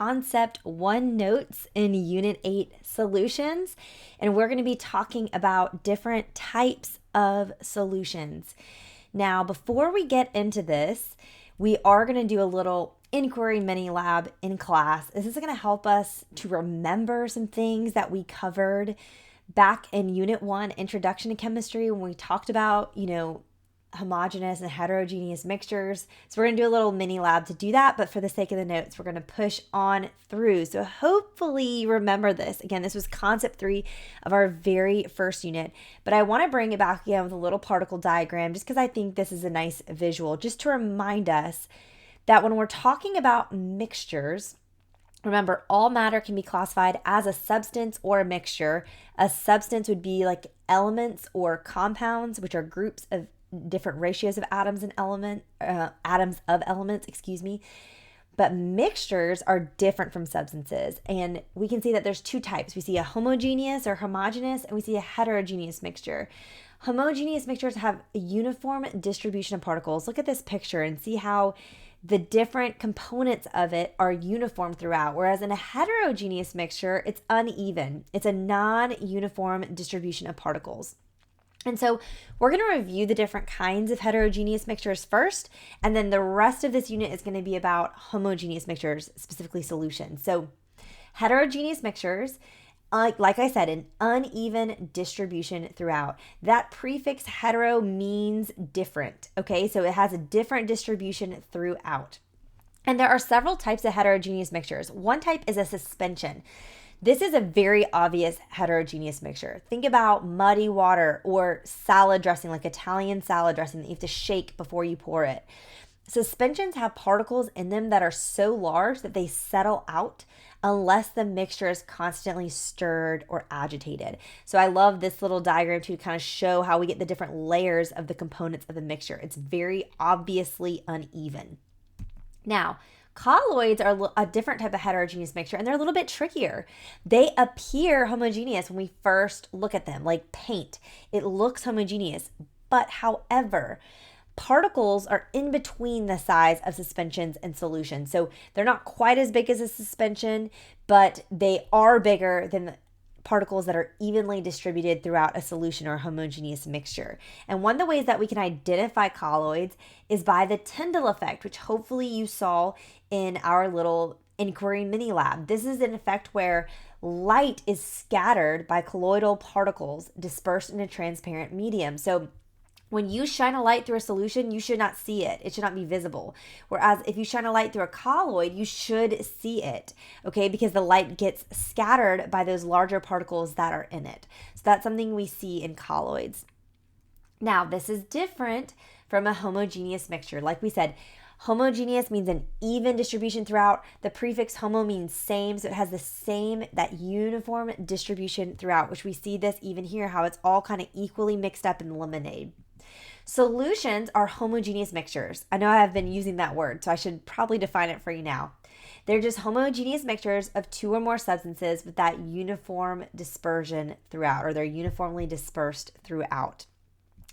Concept 1 notes in Unit 8 solutions, and we're going to be talking about different types of solutions. Now, before we get into this, we are going to do a little inquiry mini lab in class. This is going to help us to remember some things that we covered back in Unit 1, Introduction to Chemistry, when we talked about, homogeneous and heterogeneous mixtures. So we're going to do a little mini lab to do that, but for the sake of the notes, we're going to push on through. So hopefully you remember this. Again, this was concept 3 of our very first unit, but I want to bring it back again with a little particle diagram just because I think this is a nice visual, just to remind us that when we're talking about mixtures, remember, all matter can be classified as a substance or a mixture. A substance would be like elements or compounds, which are groups of different ratios of atoms of elements, But mixtures are different from substances. And we can see that there's 2 types. We see a homogeneous or homogeneous, and we see a heterogeneous mixture. Homogeneous mixtures have a uniform distribution of particles. Look at this picture and see how the different components of it are uniform throughout, whereas in a heterogeneous mixture, it's uneven. It's a non-uniform distribution of particles. And so we're going to review the different kinds of heterogeneous mixtures first, and then the rest of this unit is going to be about homogeneous mixtures, specifically solutions. So heterogeneous mixtures, like I said, an uneven distribution throughout. That prefix hetero means different, okay? So it has a different distribution throughout. And there are several types of heterogeneous mixtures. One type is a suspension. This is a very obvious heterogeneous mixture. Think about muddy water or salad dressing, like Italian salad dressing that you have to shake before you pour it. Suspensions have particles in them that are so large that they settle out unless the mixture is constantly stirred or agitated. So I love this little diagram to kind of show how we get the different layers of the components of the mixture. It's very obviously uneven. Now, colloids are a different type of heterogeneous mixture, and they're a little bit trickier. They appear homogeneous when we first look at them, like paint. It looks homogeneous, but however, particles are in between the size of suspensions and solutions. So they're not quite as big as a suspension, but they are bigger than the particles that are evenly distributed throughout a solution or a homogeneous mixture. And one of the ways that we can identify colloids is by the Tyndall effect, which hopefully you saw in our little inquiry mini lab. This is an effect where light is scattered by colloidal particles dispersed in a transparent medium. So when you shine a light through a solution, you should not see it. It should not be visible. Whereas if you shine a light through a colloid, you should see it, okay? Because the light gets scattered by those larger particles that are in it. So that's something we see in colloids. Now, this is different from a homogeneous mixture. Like we said, homogeneous means an even distribution throughout. The prefix homo means same, so it has that uniform distribution throughout, which we see this even here, how it's all kind of equally mixed up in lemonade. Solutions are homogeneous mixtures. I know I have been using that word, so I should probably define it for you now. They're just homogeneous mixtures of 2 or more substances with that uniform dispersion throughout, or they're uniformly dispersed throughout.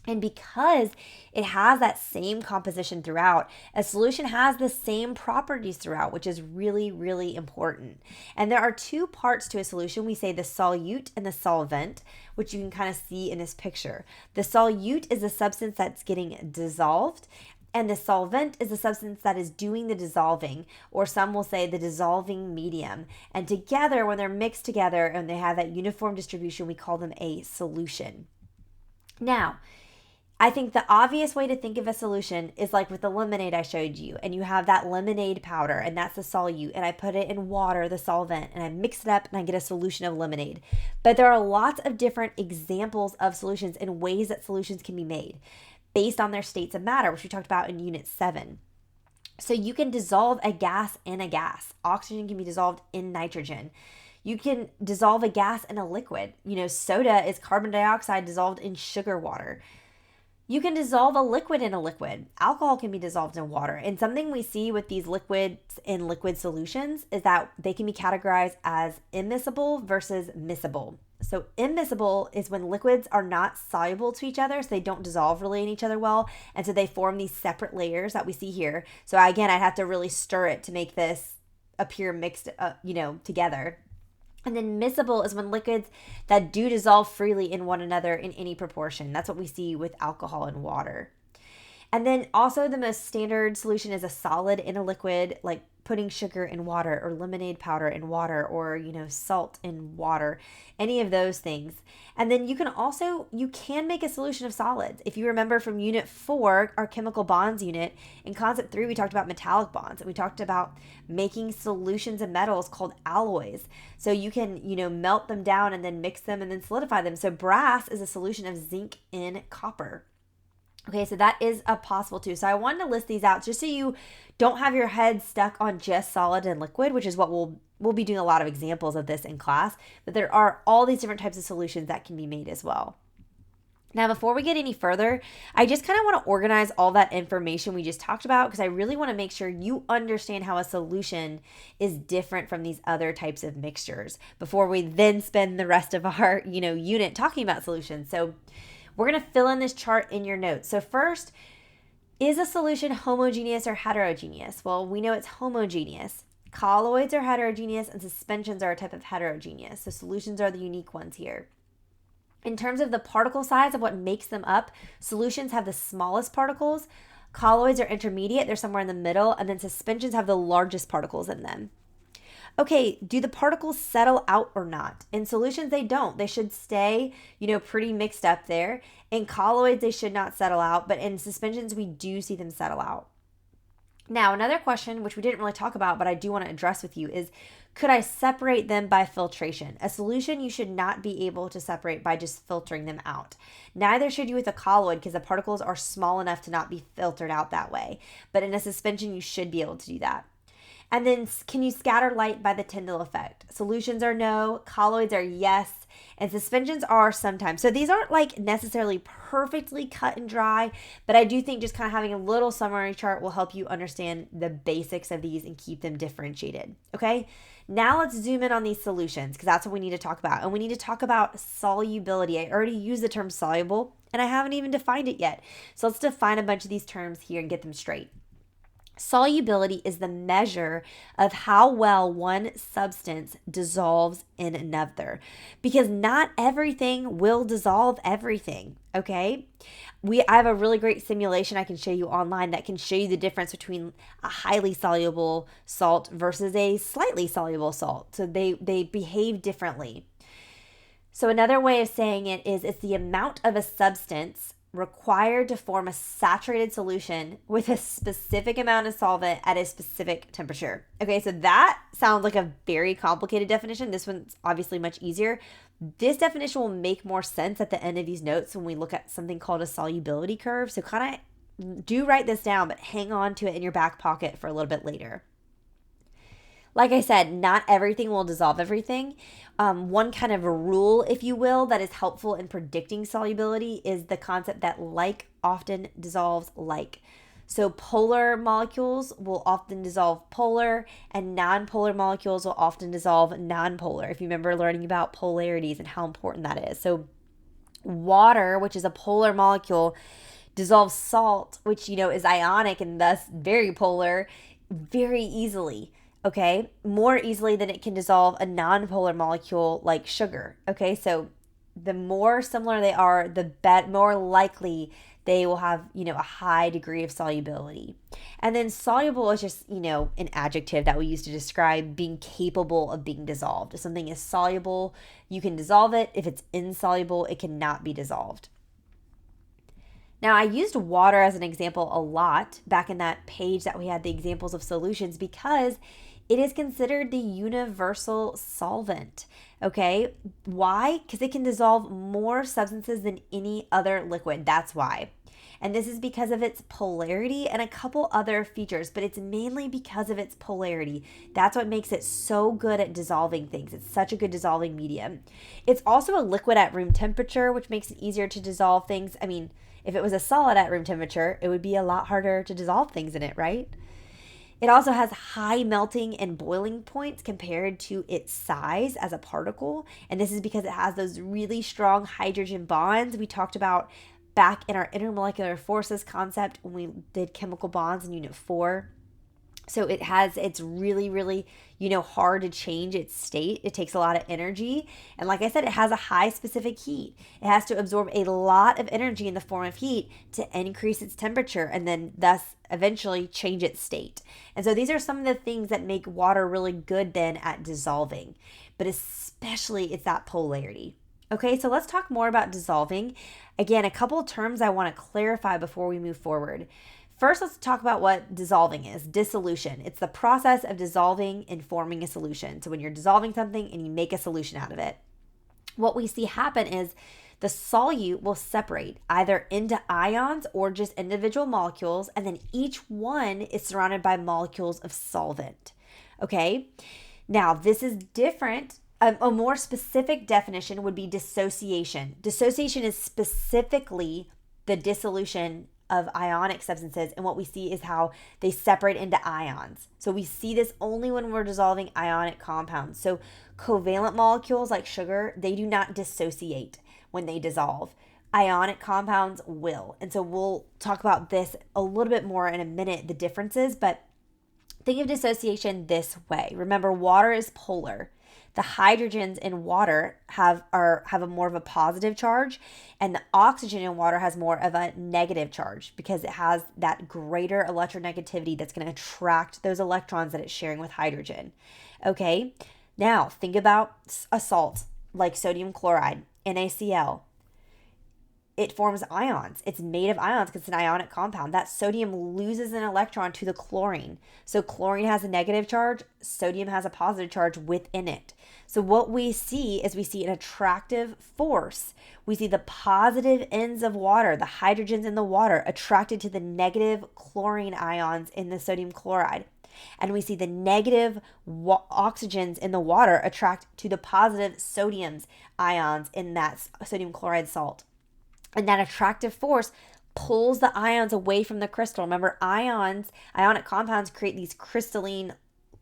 And because it has that same composition throughout, a solution has the same properties throughout, which is really, really important. And there are 2 parts to a solution. We say the solute and the solvent, which you can kind of see in this picture. The solute is the substance that's getting dissolved, and the solvent is the substance that is doing the dissolving, or some will say the dissolving medium. And together, when they're mixed together and they have that uniform distribution, we call them a solution. Now, I think the obvious way to think of a solution is like with the lemonade I showed you, and you have that lemonade powder, and that's the solute, and I put it in water, the solvent, and I mix it up and I get a solution of lemonade. But there are lots of different examples of solutions and ways that solutions can be made based on their states of matter, which we talked about in Unit 7. So you can dissolve a gas in a gas. Oxygen can be dissolved in nitrogen. You can dissolve a gas in a liquid. Soda is carbon dioxide dissolved in sugar water. You can dissolve a liquid in a liquid. Alcohol can be dissolved in water. And something we see with these liquids in liquid solutions is that they can be categorized as immiscible versus miscible. So immiscible is when liquids are not soluble to each other, so they don't dissolve really in each other well, and so they form these separate layers that we see here. So again, I'd have to really stir it to make this appear mixed, together. And then miscible is when liquids that do dissolve freely in one another in any proportion. That's what we see with alcohol and water. And then also the most standard solution is a solid in a liquid, like putting sugar in water or lemonade powder in water or, salt in water, any of those things. And then you can make a solution of solids. If you remember from Unit 4, our chemical bonds unit, in Concept 3, we talked about metallic bonds and we talked about making solutions of metals called alloys. So you can, melt them down and then mix them and then solidify them. So brass is a solution of zinc in copper. Okay, so that is a possible too. So I wanted to list these out just so you don't have your head stuck on just solid and liquid, which is what we'll be doing a lot of examples of this in class. But there are all these different types of solutions that can be made as well. Now, before we get any further, I just kind of want to organize all that information we just talked about because I really want to make sure you understand how a solution is different from these other types of mixtures before we then spend the rest of our, unit talking about solutions. So we're going to fill in this chart in your notes. So first, is a solution homogeneous or heterogeneous? Well, we know it's homogeneous. Colloids are heterogeneous and suspensions are a type of heterogeneous. So solutions are the unique ones here. In terms of the particle size of what makes them up, solutions have the smallest particles. Colloids are intermediate, they're somewhere in the middle, and then suspensions have the largest particles in them. Okay, do the particles settle out or not? In solutions, they don't. They should stay, pretty mixed up there. In colloids, they should not settle out, but in suspensions, we do see them settle out. Now, another question, which we didn't really talk about, but I do want to address with you is, could I separate them by filtration? A solution you should not be able to separate by just filtering them out. Neither should you with a colloid because the particles are small enough to not be filtered out that way. But in a suspension, you should be able to do that. And then can you scatter light by the Tyndall effect? Solutions are no, colloids are yes, and suspensions are sometimes. So these aren't like necessarily perfectly cut and dry, but I do think just kind of having a little summary chart will help you understand the basics of these and keep them differentiated. Okay, now let's zoom in on these solutions because that's what we need to talk about. And we need to talk about solubility. I already used the term soluble and I haven't even defined it yet. So let's define a bunch of these terms here and get them straight. Solubility is the measure of how well one substance dissolves in another because not everything will dissolve everything, okay? I have a really great simulation I can show you online that can show you the difference between a highly soluble salt versus a slightly soluble salt. So they behave differently. So another way of saying it is it's the amount of a substance required to form a saturated solution with a specific amount of solvent at a specific temperature. Okay, so that sounds like a very complicated definition. This one's obviously much easier. This definition will make more sense at the end of these notes when we look at something called a solubility curve. So kind of do write this down, but hang on to it in your back pocket for a little bit later. Like I said, not everything will dissolve everything. One kind of a rule, if you will, that is helpful in predicting solubility is the concept that like often dissolves like. So polar molecules will often dissolve polar and non-polar molecules will often dissolve non-polar. If you remember learning about polarities and how important that is. So water, which is a polar molecule, dissolves salt, which, is ionic and thus very polar, very easily. Okay, more easily than it can dissolve a non-polar molecule like sugar. Okay, so the more similar they are, the more likely they will have, a high degree of solubility. And then soluble is just, an adjective that we use to describe being capable of being dissolved. If something is soluble, you can dissolve it. If it's insoluble, it cannot be dissolved. Now, I used water as an example a lot back in that page that we had the examples of solutions because it is considered the universal solvent, okay? Why? Because it can dissolve more substances than any other liquid. That's why. And this is because of its polarity and a couple other features, but it's mainly because of its polarity. That's what makes it so good at dissolving things. It's such a good dissolving medium. It's also a liquid at room temperature, which makes it easier to dissolve things. I mean, if it was a solid at room temperature, it would be a lot harder to dissolve things in it, right? It also has high melting and boiling points compared to its size as a particle. And this is because it has those really strong hydrogen bonds we talked about back in our intermolecular forces concept when we did chemical bonds in Unit 4. So it's really, really, hard to change its state. It takes a lot of energy. And like I said, it has a high specific heat. It has to absorb a lot of energy in the form of heat to increase its temperature and then thus eventually change its state. And so these are some of the things that make water really good then at dissolving. But especially it's that polarity. Okay, so let's talk more about dissolving. Again, a couple of terms I want to clarify before we move forward. First, let's talk about what dissolving is. Dissolution. It's the process of dissolving and forming a solution. So when you're dissolving something and you make a solution out of it, what we see happen is the solute will separate either into ions or just individual molecules, and then each one is surrounded by molecules of solvent. Okay? Now, this is different. A more specific definition would be dissociation. Dissociation is specifically the dissolution of ionic substances, and what we see is how they separate into ions. So we see this only when we're dissolving ionic compounds. So covalent molecules like sugar, they do not dissociate when they dissolve. Ionic compounds will. And so we'll talk about this a little bit more in a minute, the differences, but think of dissociation this way. Remember, water is polar. The hydrogens in water have a more of a positive charge, and the oxygen in water has more of a negative charge because it has that greater electronegativity that's going to attract those electrons that it's sharing with hydrogen. Okay, now think about a salt like sodium chloride, NaCl. It forms ions. It's made of ions because it's an ionic compound. That sodium loses an electron to the chlorine. So chlorine has a negative charge, sodium has a positive charge within it. So what we see is we see an attractive force. We see the positive ends of water, the hydrogens in the water, attracted to the negative chlorine ions in the sodium chloride. And we see the negative oxygens in the water attract to the positive sodium ions in that sodium chloride salt. And that attractive force pulls the ions away from the crystal. Remember, ionic compounds create these crystalline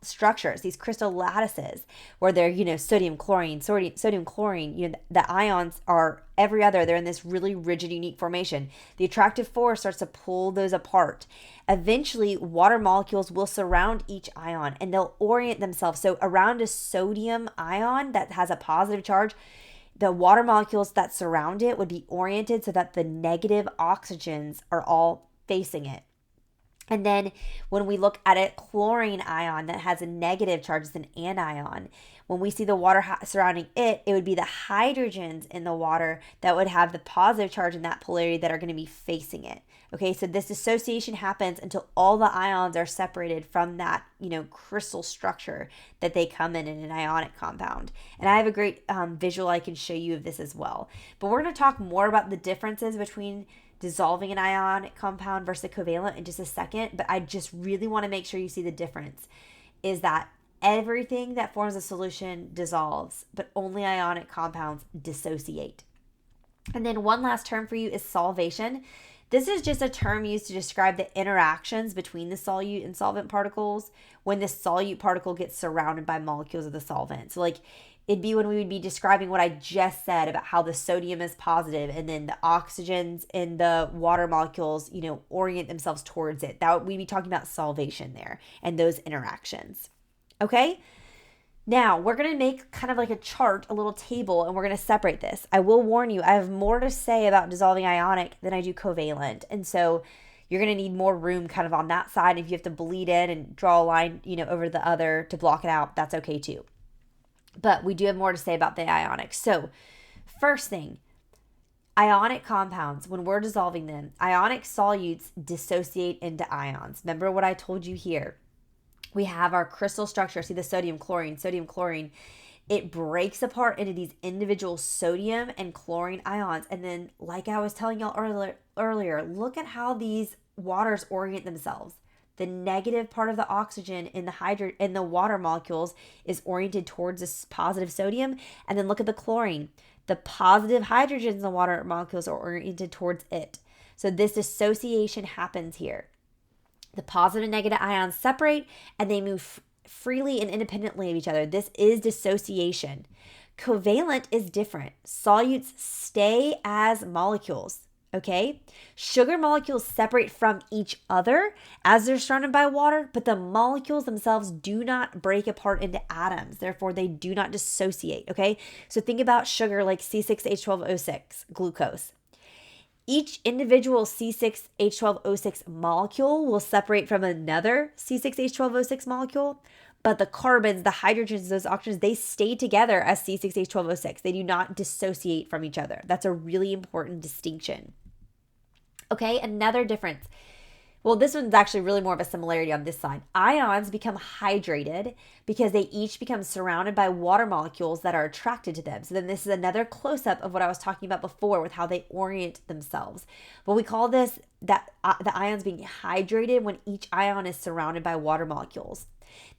structures, these crystal lattices where they're, sodium, chlorine, the ions are every other. They're in this really rigid, unique formation. The attractive force starts to pull those apart. Eventually, water molecules will surround each ion and they'll orient themselves. So around a sodium ion that has a positive charge, the water molecules that surround it would be oriented so that the negative oxygens are all facing it. And then when we look at a chlorine ion that has a negative charge, it's an anion. When we see the water surrounding it, it would be the hydrogens in the water that would have the positive charge in that polarity that are going to be facing it. Okay, so this dissociation happens until all the ions are separated from that, crystal structure that they come in an ionic compound. And I have a great visual I can show you of this as well. But we're going to talk more about the differences between dissolving an ionic compound versus a covalent in just a second. But I just really want to make sure you see the difference is that everything that forms a solution dissolves, but only ionic compounds dissociate. And then one last term for you is solvation. This is just a term used to describe the interactions between the solute and solvent particles when the solute particle gets surrounded by molecules of the solvent. So it'd be when we would be describing what I just said about how the sodium is positive and then the oxygens in the water molecules, orient themselves towards it. We'd be talking about solvation there and those interactions. Okay? Now, we're going to make kind of like a chart, a little table, and we're going to separate this. I will warn you, I have more to say about dissolving ionic than I do covalent. And so you're going to need more room kind of on that side. If you have to bleed in and draw a line, over the other to block it out, that's okay too. But we do have more to say about the ionic. So first thing, ionic compounds, when we're dissolving them, ionic solutes dissociate into ions. Remember what I told you here. We have our crystal structure. See the sodium, chlorine. It breaks apart into these individual sodium and chlorine ions. And then, like I was telling y'all earlier, look at how these waters orient themselves. The negative part of the oxygen in the water molecules is oriented towards this positive sodium. And then look at the chlorine. The positive hydrogens in the water molecules are oriented towards it. So this dissociation happens here. The positive and negative ions separate and they move freely and independently of each other. This is dissociation. Covalent is different. Solutes stay as molecules. Okay, sugar molecules separate from each other as they're surrounded by water, but the molecules themselves do not break apart into atoms. Therefore, they do not dissociate. Okay, so think about sugar like C6H12O6, glucose. Each individual C6H12O6 molecule will separate from another C6H12O6 molecule, but the carbons, the hydrogens, those oxygens, they stay together as C6H12O6. They do not dissociate from each other. That's a really important distinction. Okay, another difference. Well, this one's actually really more of a similarity on this side. Ions become hydrated because they each become surrounded by water molecules that are attracted to them. So then this is another close-up of what I was talking about before with how they orient themselves. But we call this the ions being hydrated when each ion is surrounded by water molecules.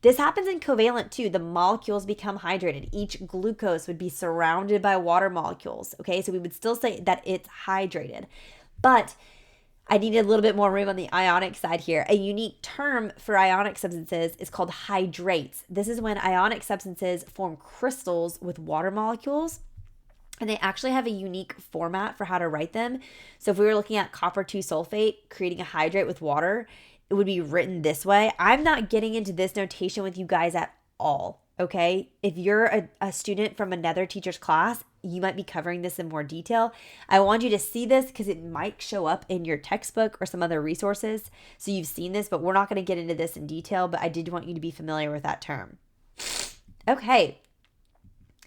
This happens in covalent too. The molecules become hydrated. Each glucose would be surrounded by water molecules. Okay, so we would still say that it's hydrated. But I needed a little bit more room on the ionic side here. A unique term for ionic substances is called hydrates. This is when ionic substances form crystals with water molecules, and they actually have a unique format for how to write them. So if we were looking at copper 2 sulfate, creating a hydrate with water, it would be written this way. I'm not getting into this notation with you guys at all, okay? If you're a student from another teacher's class, you might be covering this in more detail. I want you to see this because it might show up in your textbook or some other resources. So you've seen this, but we're not going to get into this in detail, but I did want you to be familiar with that term. Okay.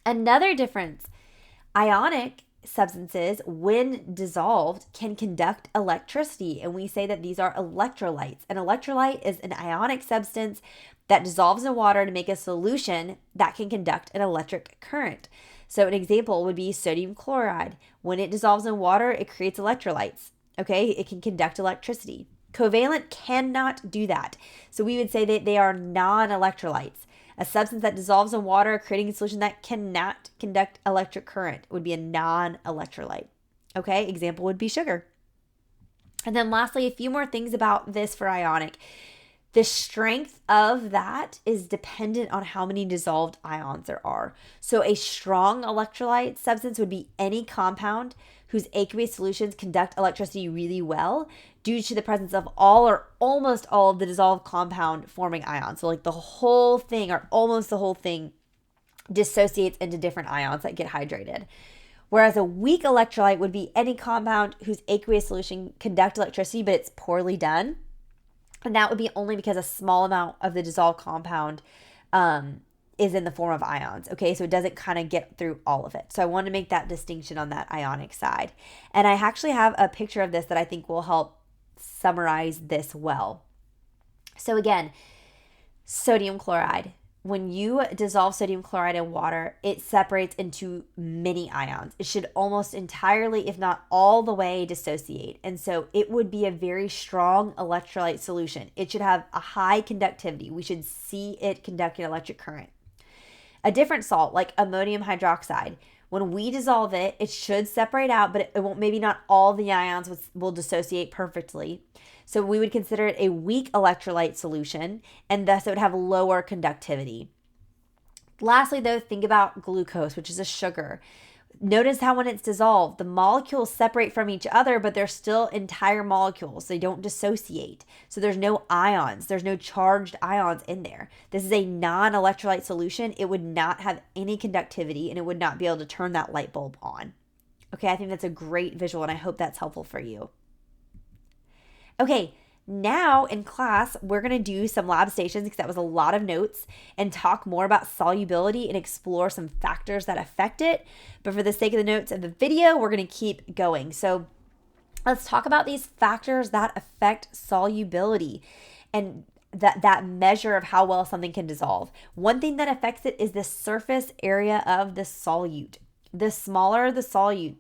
Another difference. Ionic substances, when dissolved, can conduct electricity. And we say that these are electrolytes. An electrolyte is an ionic substance that dissolves in water to make a solution that can conduct an electric current. So an example would be sodium chloride. When it dissolves in water, it creates electrolytes. Okay, it can conduct electricity. Covalent cannot do that. So we would say that they are non-electrolytes. A substance that dissolves in water, creating a solution that cannot conduct electric current would be a non-electrolyte. Okay, example would be sugar. And then lastly, a few more things about this for ionic. The strength of that is dependent on how many dissolved ions there are. So a strong electrolyte substance would be any compound whose aqueous solutions conduct electricity really well due to the presence of all or almost all of the dissolved compound forming ions. So like the whole thing or almost the whole thing dissociates into different ions that get hydrated. Whereas a weak electrolyte would be any compound whose aqueous solution conduct electricity, but it's poorly done. And that would be only because a small amount of the dissolved compound is in the form of ions. Okay, so it doesn't kind of get through all of it. So I want to make that distinction on that ionic side. And I actually have a picture of this that I think will help summarize this well. So again, sodium chloride. When you dissolve sodium chloride in water, it separates into many ions. It should almost entirely, if not all the way, dissociate. And so it would be a very strong electrolyte solution. It should have a high conductivity. We should see it conduct an electric current. A different salt, like ammonium hydroxide, when we dissolve it, it should separate out, but it won't, maybe not all the ions will dissociate perfectly. So we would consider it a weak electrolyte solution, and thus it would have lower conductivity. Lastly, though, think about glucose, which is a sugar. Notice how when it's dissolved, the molecules separate from each other, but they're still entire molecules. They don't dissociate. So there's no ions. There's no charged ions in there. This is a non-electrolyte solution. It would not have any conductivity, and it would not be able to turn that light bulb on. Okay, I think that's a great visual, and I hope that's helpful for you. Okay, now in class, we're going to do some lab stations because that was a lot of notes and talk more about solubility and explore some factors that affect it. But for the sake of the notes of the video, we're going to keep going. So let's talk about these factors that affect solubility and that measure of how well something can dissolve. One thing that affects it is the surface area of the solute. The smaller the solute,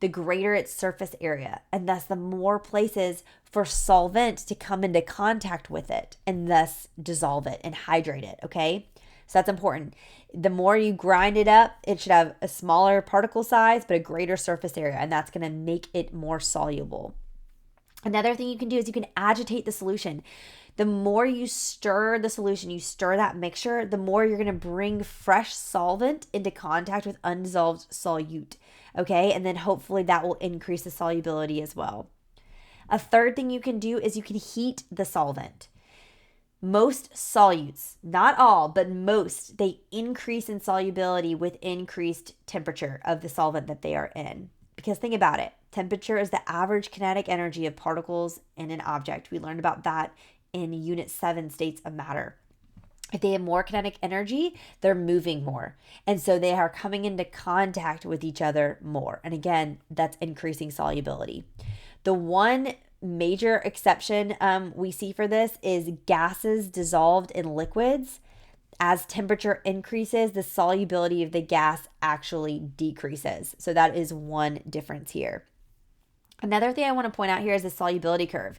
the greater its surface area, and thus the more places for solvent to come into contact with it and thus dissolve it and hydrate it, okay? So that's important. The more you grind it up, it should have a smaller particle size, but a greater surface area, and that's going to make it more soluble. Another thing you can do is you can agitate the solution. The more you stir the solution, you stir that mixture, the more you're going to bring fresh solvent into contact with undissolved solute. Okay, and then hopefully that will increase the solubility as well. A third thing you can do is you can heat the solvent. Most solutes, not all, but most, they increase in solubility with increased temperature of the solvent that they are in. Because think about it, temperature is the average kinetic energy of particles in an object. We learned about that in Unit 7, States of Matter. If they have more kinetic energy, they're moving more. And so they are coming into contact with each other more. And again, that's increasing solubility. The one major exception we see for this is gases dissolved in liquids. As temperature increases, the solubility of the gas actually decreases. So that is one difference here. Another thing I want to point out here is the solubility curve.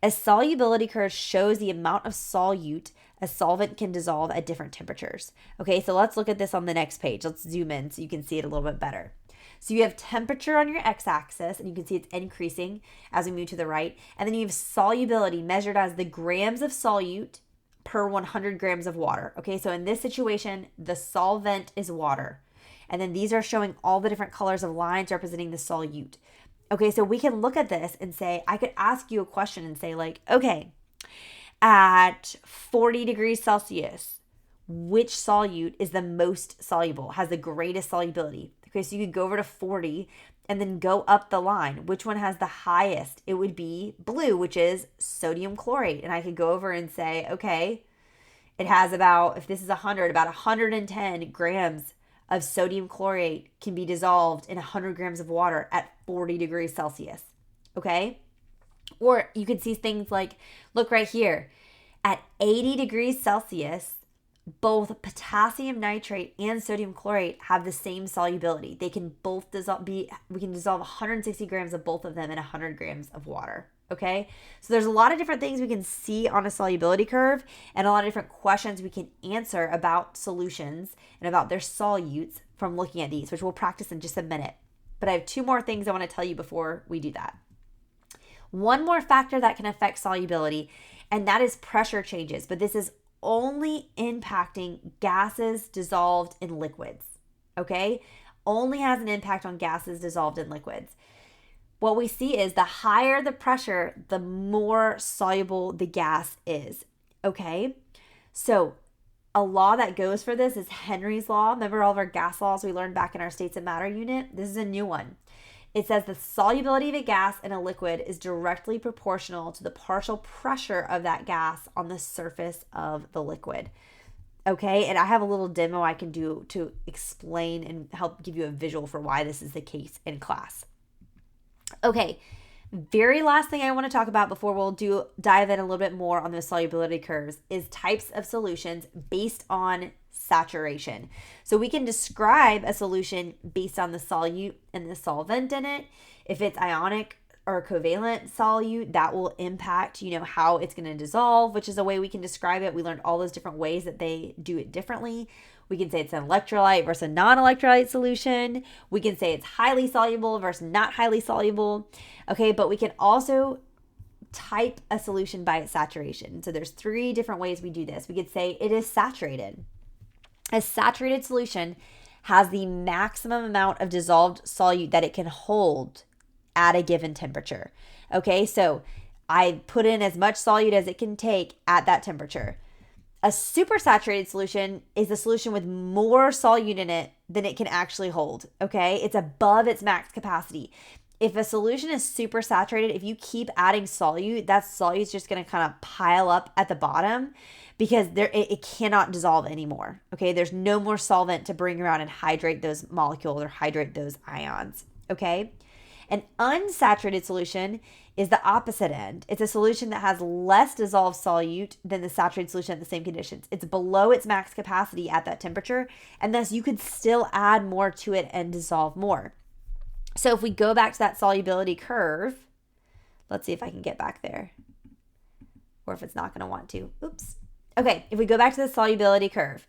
A solubility curve shows the amount of solute a solvent can dissolve at different temperatures. Okay, so let's look at this on the next page. Let's zoom in so you can see it a little bit better. So you have temperature on your x-axis, and you can see it's increasing as we move to the right. And then you have solubility measured as the grams of solute per 100 grams of water. Okay, so in this situation, the solvent is water. And then these are showing all the different colors of lines representing the solute. Okay, so we can look at this and say, I could ask you a question and say like, okay, at 40 degrees Celsius, which solute is the most soluble, has the greatest solubility? Okay, so you could go over to 40 and then go up the line. Which one has the highest? It would be blue, which is sodium chlorate. And I could go over and say, okay, it has about, if this is 100, about 110 grams of sodium chlorate can be dissolved in 100 grams of water at 40 degrees Celsius. Okay? Or you could see things like, look right here, at 80 degrees Celsius, both potassium nitrate and sodium chlorate have the same solubility. They can both we can dissolve 160 grams of both of them in 100 grams of water. Okay, so there's a lot of different things we can see on a solubility curve and a lot of different questions we can answer about solutions and about their solutes from looking at these, which we'll practice in just a minute. But I have two more things I want to tell you before we do that. One more factor that can affect solubility, and that is pressure changes, but this is only impacting gases dissolved in liquids, okay? Only has an impact on gases dissolved in liquids. What we see is the higher the pressure, the more soluble the gas is, okay? So a law that goes for this is Henry's law. Remember all of our gas laws we learned back in our States of Matter unit? This is a new one. It says the solubility of a gas in a liquid is directly proportional to the partial pressure of that gas on the surface of the liquid. Okay, and I have a little demo I can do to explain and help give you a visual for why this is the case in class. Okay, very last thing I want to talk about before we'll dive in a little bit more on those solubility curves is types of solutions based on saturation. So we can describe a solution based on the solute and the solvent in it. If it's ionic or covalent solute, that will impact, how it's going to dissolve, which is a way we can describe it. We learned all those different ways that they do it differently. We can say it's an electrolyte versus a non-electrolyte solution. We can say it's highly soluble versus not highly soluble. Okay, but we can also type a solution by its saturation. So there's 3 different ways we do this. We could say it is saturated. A saturated solution has the maximum amount of dissolved solute that it can hold at a given temperature. Okay, so I put in as much solute as it can take at that temperature. A supersaturated solution is a solution with more solute in it than it can actually hold. Okay, it's above its max capacity. If a solution is supersaturated, if you keep adding solute, that solute is just going to kind of pile up at the bottom because it cannot dissolve anymore. Okay, there's no more solvent to bring around and hydrate those molecules or hydrate those ions. Okay, an unsaturated solution is the opposite end. It's a solution that has less dissolved solute than the saturated solution at the same conditions. It's below its max capacity at that temperature, and thus you could still add more to it and dissolve more. So if we go back to that solubility curve, let's see if I can get back there, or if it's not going to want to. Oops. Okay, if we go back to the solubility curve,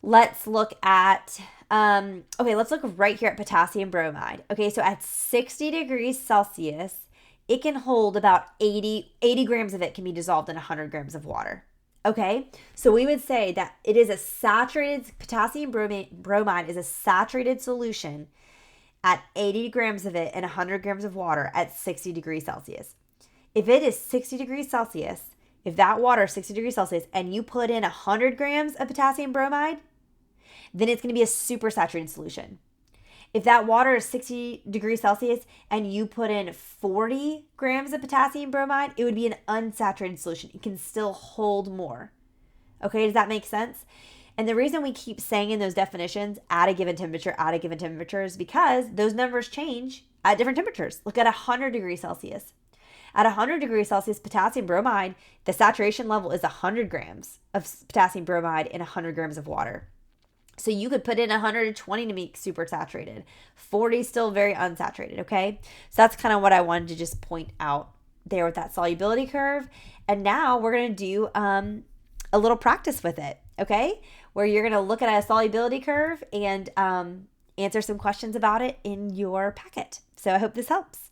let's look at, let's look right here at potassium bromide. Okay, so at 60 degrees Celsius, it can hold about 80 grams of it can be dissolved in 100 grams of water. Okay, so we would say that it is a saturated, potassium bromide is a saturated solution at 80 grams of it and 100 grams of water at 60 degrees Celsius. If it is 60 degrees Celsius, if that water is 60 degrees Celsius and you put in 100 grams of potassium bromide, then it's going to be a super saturated solution. If that water is 60 degrees Celsius and you put in 40 grams of potassium bromide, it would be an unsaturated solution. It can still hold more. Okay, does that make sense? And the reason we keep saying in those definitions at a given temperature is because those numbers change at different temperatures. Look at 100 degrees Celsius. At 100 degrees Celsius, potassium bromide, the saturation level is 100 grams of potassium bromide in 100 grams of water. So you could put in 120 to make super saturated. 40 still very unsaturated, okay? So that's kind of what I wanted to just point out there with that solubility curve. And now we're going to do a little practice with it, okay? Where you're going to look at a solubility curve and answer some questions about it in your packet. So I hope this helps.